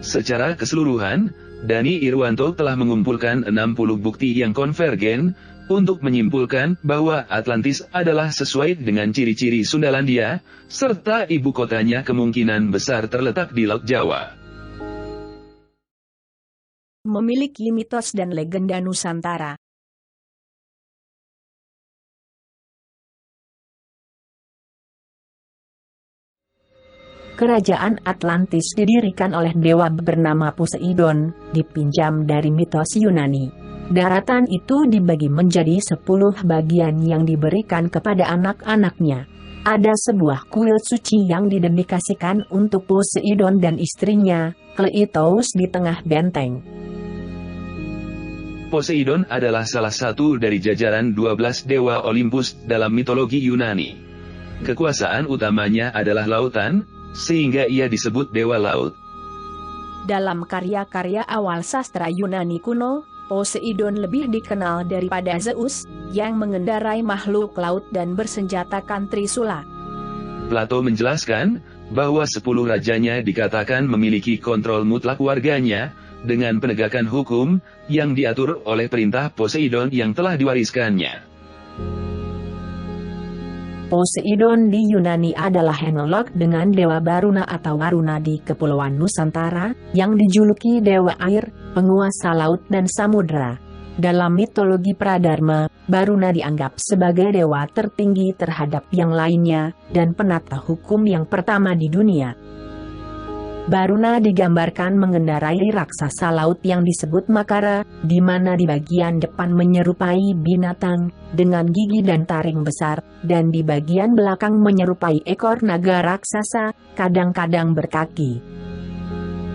Secara keseluruhan, Dani Irwanto telah mengumpulkan 60 bukti yang konvergen untuk menyimpulkan bahwa Atlantis adalah sesuai dengan ciri-ciri Sundalandia, serta ibu kotanya kemungkinan besar terletak di Laut Jawa. Memiliki mitos dan legenda Nusantara. Kerajaan Atlantis didirikan oleh dewa bernama Poseidon, dipinjam dari mitos Yunani. Daratan itu dibagi menjadi 10 bagian yang diberikan kepada anak-anaknya. Ada sebuah kuil suci yang didedikasikan untuk Poseidon dan istrinya, Kleitos di tengah benteng. Poseidon adalah salah satu dari jajaran 12 dewa Olympus dalam mitologi Yunani. Kekuasaan utamanya adalah lautan, sehingga ia disebut dewa laut. Dalam karya-karya awal sastra Yunani kuno, Poseidon lebih dikenal daripada Zeus, yang mengendarai makhluk laut dan bersenjatakan trisula. Plato menjelaskan bahwa 10 rajanya dikatakan memiliki kontrol mutlak warganya, dengan penegakan hukum yang diatur oleh perintah Poseidon yang telah diwariskannya. Poseidon di Yunani adalah analog dengan dewa Baruna atau Waruna di Kepulauan Nusantara, yang dijuluki dewa air, penguasa laut dan samudera. Dalam mitologi Pradharma, Baruna dianggap sebagai dewa tertinggi terhadap yang lainnya, dan penata hukum yang pertama di dunia. Baruna digambarkan mengendarai raksasa laut yang disebut Makara, di mana di bagian depan menyerupai binatang, dengan gigi dan taring besar, dan di bagian belakang menyerupai ekor naga raksasa, kadang-kadang berkaki.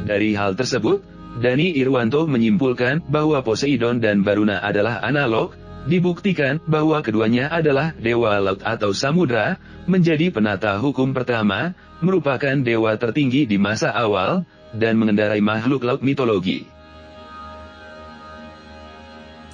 Dari hal tersebut, Dani Irwanto menyimpulkan bahwa Poseidon dan Baruna adalah analog, dibuktikan bahwa keduanya adalah dewa laut atau samudra, menjadi penata hukum pertama, merupakan dewa tertinggi di masa awal, dan mengendarai makhluk laut mitologi.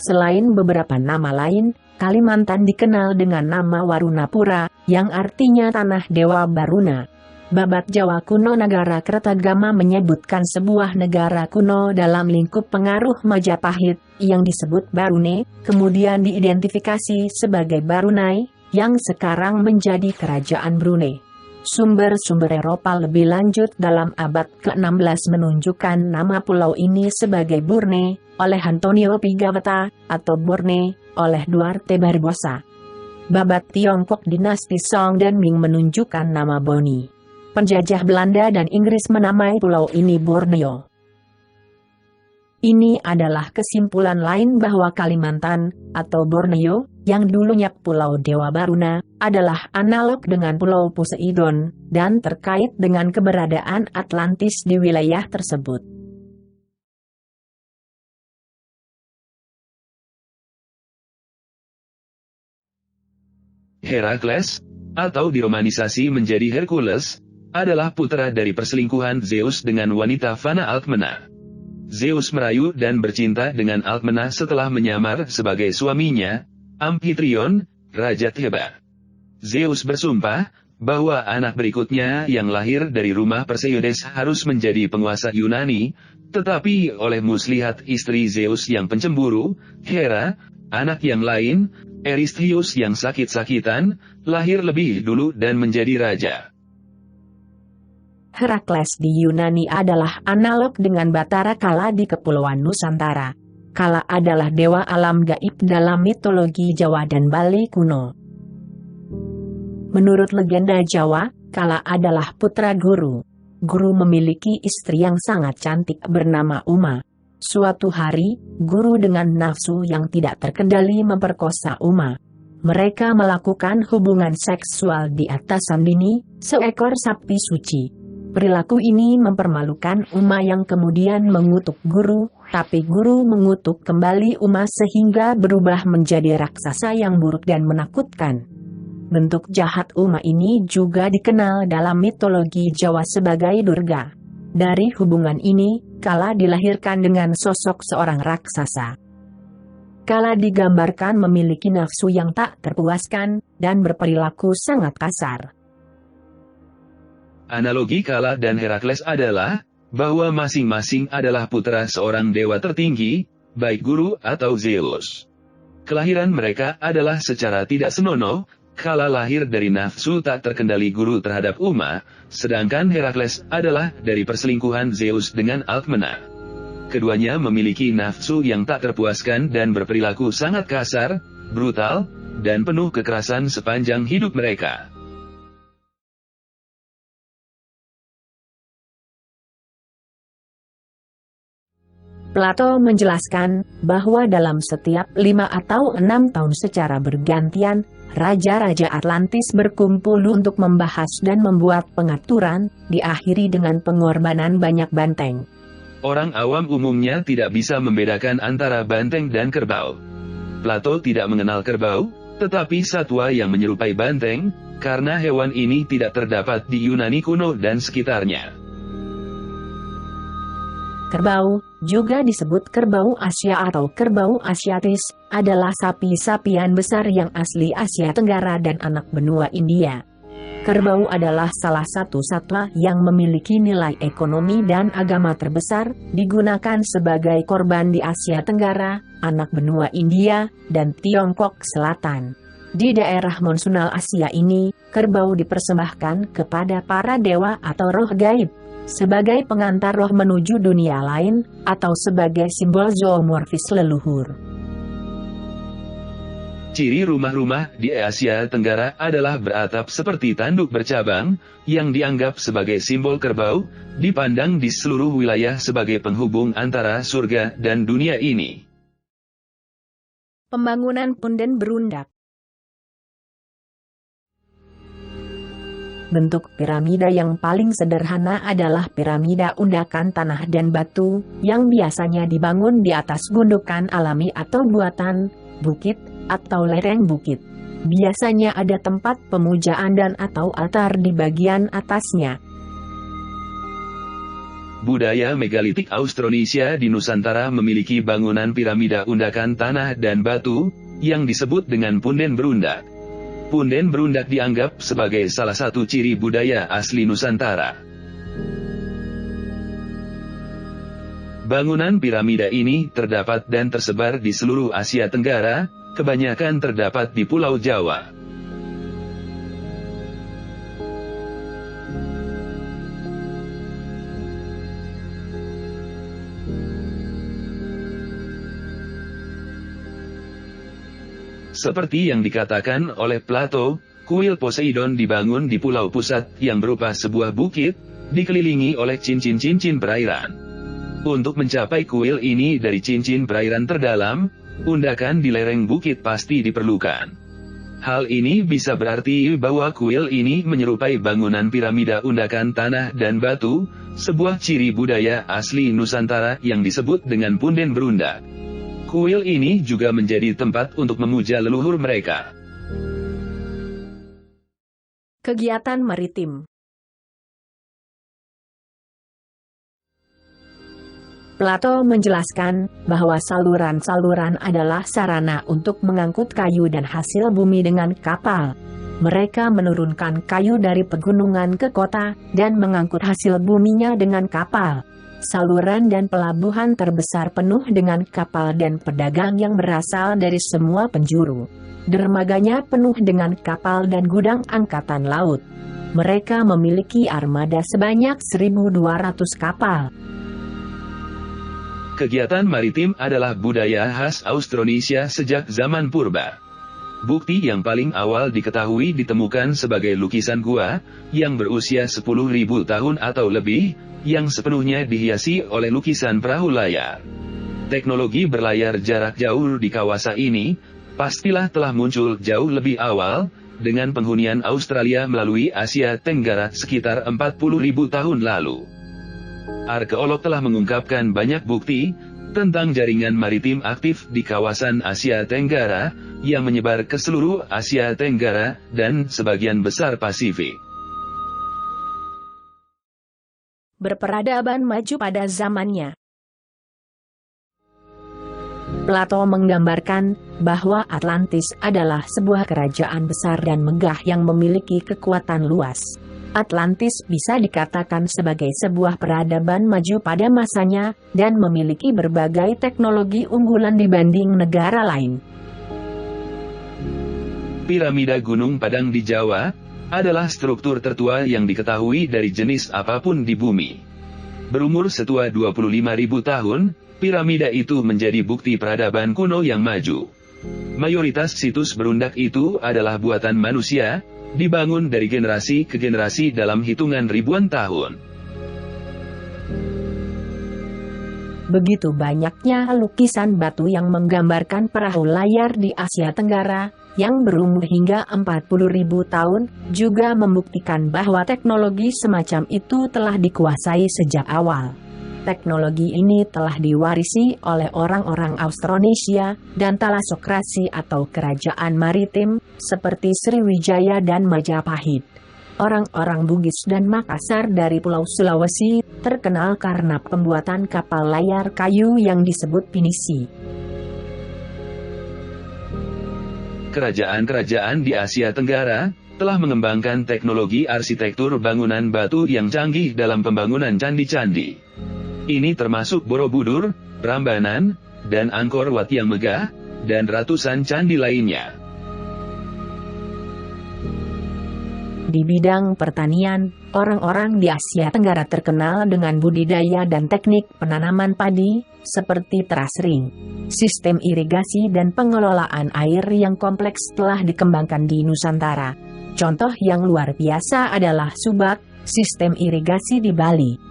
Selain beberapa nama lain, Kalimantan dikenal dengan nama Warunapura, yang artinya tanah dewa Baruna. Babat Jawa kuno Nagara Kertagama menyebutkan sebuah negara kuno dalam lingkup pengaruh Majapahit, yang disebut Barune, kemudian diidentifikasi sebagai Barunai, yang sekarang menjadi Kerajaan Brunei. Sumber-sumber Eropa lebih lanjut dalam abad ke-16 menunjukkan nama pulau ini sebagai Borne, oleh Antonio Pigafetta, atau Borne, oleh Duarte Barbosa. Babat Tiongkok dinasti Song dan Ming menunjukkan nama Boni. Penjajah Belanda dan Inggris menamai pulau ini Borneo. Ini adalah kesimpulan lain bahwa Kalimantan, atau Borneo, yang dulunya Pulau Dewa Baruna, adalah analog dengan Pulau Poseidon, dan terkait dengan keberadaan Atlantis di wilayah tersebut. Herakles, atau diromanisasi menjadi Hercules, adalah putra dari perselingkuhan Zeus dengan wanita Fana Alkmena. Zeus merayu dan bercinta dengan Alkmena setelah menyamar sebagai suaminya, Amphitryon, Raja Theba. Zeus bersumpah bahwa anak berikutnya yang lahir dari rumah Perseides harus menjadi penguasa Yunani, tetapi oleh muslihat istri Zeus yang pencemburu, Hera, anak yang lain, Eurystheus yang sakit-sakitan, lahir lebih dulu dan menjadi raja. Herakles di Yunani adalah analog dengan Batara Kala di Kepulauan Nusantara. Kala adalah dewa alam gaib dalam mitologi Jawa dan Bali kuno. Menurut legenda Jawa, Kala adalah putra Guru. Guru memiliki istri yang sangat cantik bernama Uma. Suatu hari, Guru dengan nafsu yang tidak terkendali memperkosa Uma. Mereka melakukan hubungan seksual di atas Sandini, seekor sapi suci. Perilaku ini mempermalukan Uma yang kemudian mengutuk Guru, tapi Guru mengutuk kembali Uma sehingga berubah menjadi raksasa yang buruk dan menakutkan. Bentuk jahat Uma ini juga dikenal dalam mitologi Jawa sebagai Durga. Dari hubungan ini, Kala dilahirkan dengan sosok seorang raksasa. Kala digambarkan memiliki nafsu yang tak terpuaskan, dan berperilaku sangat kasar. Analogi Kala dan Herakles adalah, bahwa masing-masing adalah putra seorang dewa tertinggi, baik guru atau Zeus. Kelahiran mereka adalah secara tidak senonoh, kala lahir dari nafsu tak terkendali guru terhadap Uma, sedangkan Herakles adalah dari perselingkuhan Zeus dengan Alkmena. Keduanya memiliki nafsu yang tak terpuaskan dan berperilaku sangat kasar, brutal, dan penuh kekerasan sepanjang hidup mereka. Plato menjelaskan bahwa dalam setiap 5 atau 6 tahun secara bergantian, raja-raja Atlantis berkumpul untuk membahas dan membuat pengaturan, diakhiri dengan pengorbanan banyak banteng. Orang awam umumnya tidak bisa membedakan antara banteng dan kerbau. Plato tidak mengenal kerbau, tetapi satwa yang menyerupai banteng, karena hewan ini tidak terdapat di Yunani kuno dan sekitarnya. Kerbau, juga disebut kerbau Asia atau kerbau Asiatis, adalah sapi-sapian besar yang asli Asia Tenggara dan anak benua India. Kerbau adalah salah satu satwa yang memiliki nilai ekonomi dan agama terbesar, digunakan sebagai korban di Asia Tenggara, anak benua India, dan Tiongkok Selatan. Di daerah monsunal Asia ini, kerbau dipersembahkan kepada para dewa atau roh gaib, sebagai pengantar roh menuju dunia lain, atau sebagai simbol zoomorfis leluhur. Ciri rumah-rumah di Asia Tenggara adalah beratap seperti tanduk bercabang, yang dianggap sebagai simbol kerbau, dipandang di seluruh wilayah sebagai penghubung antara surga dan dunia ini. Pembangunan punden berundak. Bentuk piramida yang paling sederhana adalah piramida undakan tanah dan batu, yang biasanya dibangun di atas gundukan alami atau buatan, bukit, atau lereng bukit. Biasanya ada tempat pemujaan dan atau altar di bagian atasnya. Budaya megalitik Austronesia di Nusantara memiliki bangunan piramida undakan tanah dan batu, yang disebut dengan punden berundak. Punden berundak dianggap sebagai salah satu ciri budaya asli Nusantara. Bangunan piramida ini terdapat dan tersebar di seluruh Asia Tenggara, kebanyakan terdapat di Pulau Jawa. Seperti yang dikatakan oleh Plato, kuil Poseidon dibangun di pulau pusat yang berupa sebuah bukit, dikelilingi oleh cincin-cincin perairan. Untuk mencapai kuil ini dari cincin perairan terdalam, undakan di lereng bukit pasti diperlukan. Hal ini bisa berarti bahwa kuil ini menyerupai bangunan piramida undakan tanah dan batu, sebuah ciri budaya asli Nusantara yang disebut dengan punden berundak. Kuil ini juga menjadi tempat untuk memuja leluhur mereka. Kegiatan maritim. Plato menjelaskan bahwa saluran-saluran adalah sarana untuk mengangkut kayu dan hasil bumi dengan kapal. Mereka menurunkan kayu dari pegunungan ke kota, dan mengangkut hasil buminya dengan kapal. Saluran dan pelabuhan terbesar penuh dengan kapal dan pedagang yang berasal dari semua penjuru. Dermaganya penuh dengan kapal dan gudang angkatan laut. Mereka memiliki armada sebanyak 1.200 kapal. Kegiatan maritim adalah budaya khas Austronesia sejak zaman purba. Bukti yang paling awal diketahui ditemukan sebagai lukisan gua, yang berusia 10.000 tahun atau lebih, yang sepenuhnya dihiasi oleh lukisan perahu layar. Teknologi berlayar jarak jauh di kawasan ini, pastilah telah muncul jauh lebih awal, dengan penghunian Australia melalui Asia Tenggara sekitar 40.000 tahun lalu. Arkeolog telah mengungkapkan banyak bukti tentang jaringan maritim aktif di kawasan Asia Tenggara, yang menyebar ke seluruh Asia Tenggara, dan sebagian besar Pasifik. Berperadaban maju pada zamannya. Plato menggambarkan bahwa Atlantis adalah sebuah kerajaan besar dan megah yang memiliki kekuatan luas. Atlantis bisa dikatakan sebagai sebuah peradaban maju pada masanya, dan memiliki berbagai teknologi unggulan dibanding negara lain. Piramida Gunung Padang di Jawa adalah struktur tertua yang diketahui dari jenis apapun di bumi. Berumur setua 25.000 tahun, piramida itu menjadi bukti peradaban kuno yang maju. Mayoritas situs berundak itu adalah buatan manusia, dibangun dari generasi ke generasi dalam hitungan ribuan tahun. Begitu banyaknya lukisan batu yang menggambarkan perahu layar di Asia Tenggara, yang berumur hingga 40.000 tahun, juga membuktikan bahwa teknologi semacam itu telah dikuasai sejak awal. Teknologi ini telah diwarisi oleh orang-orang Austronesia dan Thalassokrasi atau kerajaan maritim, seperti Sriwijaya dan Majapahit. Orang-orang Bugis dan Makassar dari Pulau Sulawesi terkenal karena pembuatan kapal layar kayu yang disebut pinisi. Kerajaan-kerajaan di Asia Tenggara telah mengembangkan teknologi arsitektur bangunan batu yang canggih dalam pembangunan candi-candi. Ini termasuk Borobudur, Prambanan, dan Angkor Wat yang megah, dan ratusan candi lainnya. Di bidang pertanian, orang-orang di Asia Tenggara terkenal dengan budidaya dan teknik penanaman padi, seperti terasering. Sistem irigasi dan pengelolaan air yang kompleks telah dikembangkan di Nusantara. Contoh yang luar biasa adalah Subak, sistem irigasi di Bali.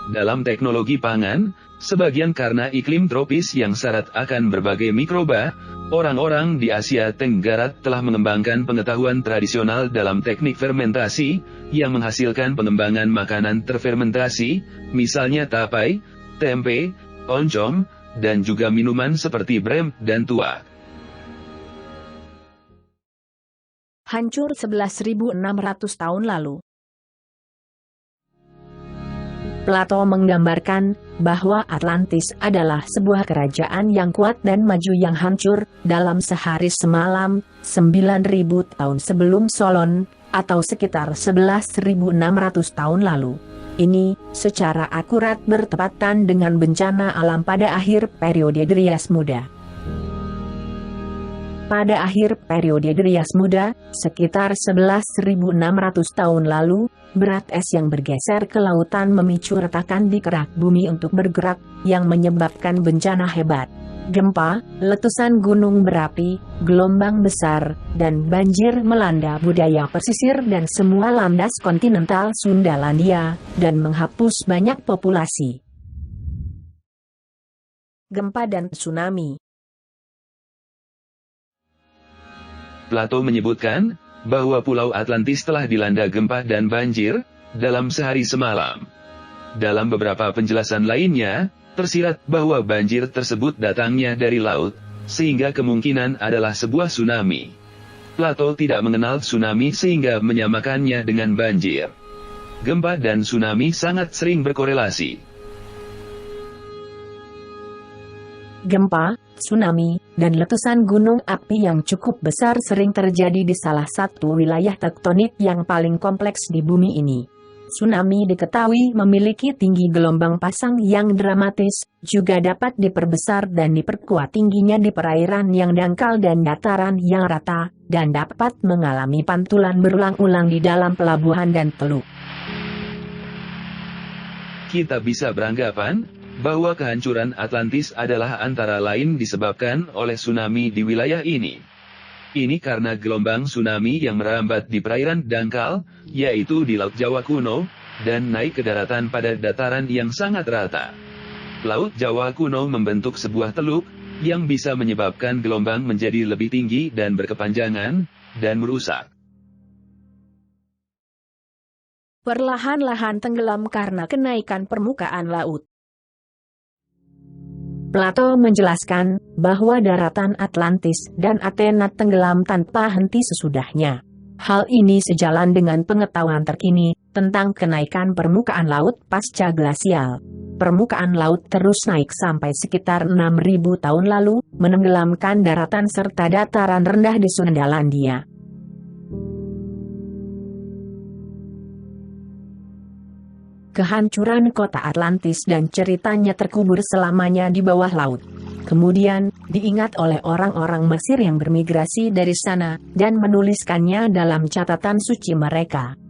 Dalam teknologi pangan, sebagian karena iklim tropis yang syarat akan berbagai mikroba, orang-orang di Asia Tenggara telah mengembangkan pengetahuan tradisional dalam teknik fermentasi, yang menghasilkan pengembangan makanan terfermentasi, misalnya tapai, tempe, oncom, dan juga minuman seperti brem dan tuak. Hancur 11.600 tahun lalu. Plato menggambarkan bahwa Atlantis adalah sebuah kerajaan yang kuat dan maju yang hancur dalam sehari semalam, 9.000 tahun sebelum Solon, atau sekitar 11.600 tahun lalu. Ini secara akurat bertepatan dengan bencana alam pada akhir periode Drias Muda. Pada akhir periode Drias Muda, sekitar 11.600 tahun lalu, berat es yang bergeser ke lautan memicu retakan di kerak bumi untuk bergerak, yang menyebabkan bencana hebat. Gempa, letusan gunung berapi, gelombang besar, dan banjir melanda budaya pesisir dan semua landas kontinental Sundalandia, dan menghapus banyak populasi. Gempa dan tsunami. Plato menyebutkan bahwa Pulau Atlantis telah dilanda gempa dan banjir dalam sehari semalam. Dalam beberapa penjelasan lainnya, tersirat bahwa banjir tersebut datangnya dari laut, sehingga kemungkinan adalah sebuah tsunami. Plato tidak mengenal tsunami sehingga menyamakannya dengan banjir. Gempa dan tsunami sangat sering berkorelasi. Gempa, tsunami, dan letusan gunung api yang cukup besar sering terjadi di salah satu wilayah tektonik yang paling kompleks di bumi ini. Tsunami diketahui memiliki tinggi gelombang pasang yang dramatis, juga dapat diperbesar dan diperkuat tingginya di perairan yang dangkal dan dataran yang rata, dan dapat mengalami pantulan berulang-ulang di dalam pelabuhan dan teluk. Kita bisa beranggapan bahwa kehancuran Atlantis adalah antara lain disebabkan oleh tsunami di wilayah ini. Ini karena gelombang tsunami yang merambat di perairan dangkal, yaitu di Laut Jawa kuno, dan naik ke daratan pada dataran yang sangat rata. Laut Jawa kuno membentuk sebuah teluk, yang bisa menyebabkan gelombang menjadi lebih tinggi dan berkepanjangan, dan merusak. Perlahan-lahan tenggelam karena kenaikan permukaan laut. Plato menjelaskan bahwa daratan Atlantis dan Athena tenggelam tanpa henti sesudahnya. Hal ini sejalan dengan pengetahuan terkini tentang kenaikan permukaan laut pasca glasial. Permukaan laut terus naik sampai sekitar 6.000 tahun lalu, menenggelamkan daratan serta dataran rendah di Sundalandia. kehancuran kota Atlantis dan ceritanya terkubur selamanya di bawah laut. Kemudian, diingat oleh orang-orang Mesir yang bermigrasi dari sana, dan menuliskannya dalam catatan suci mereka.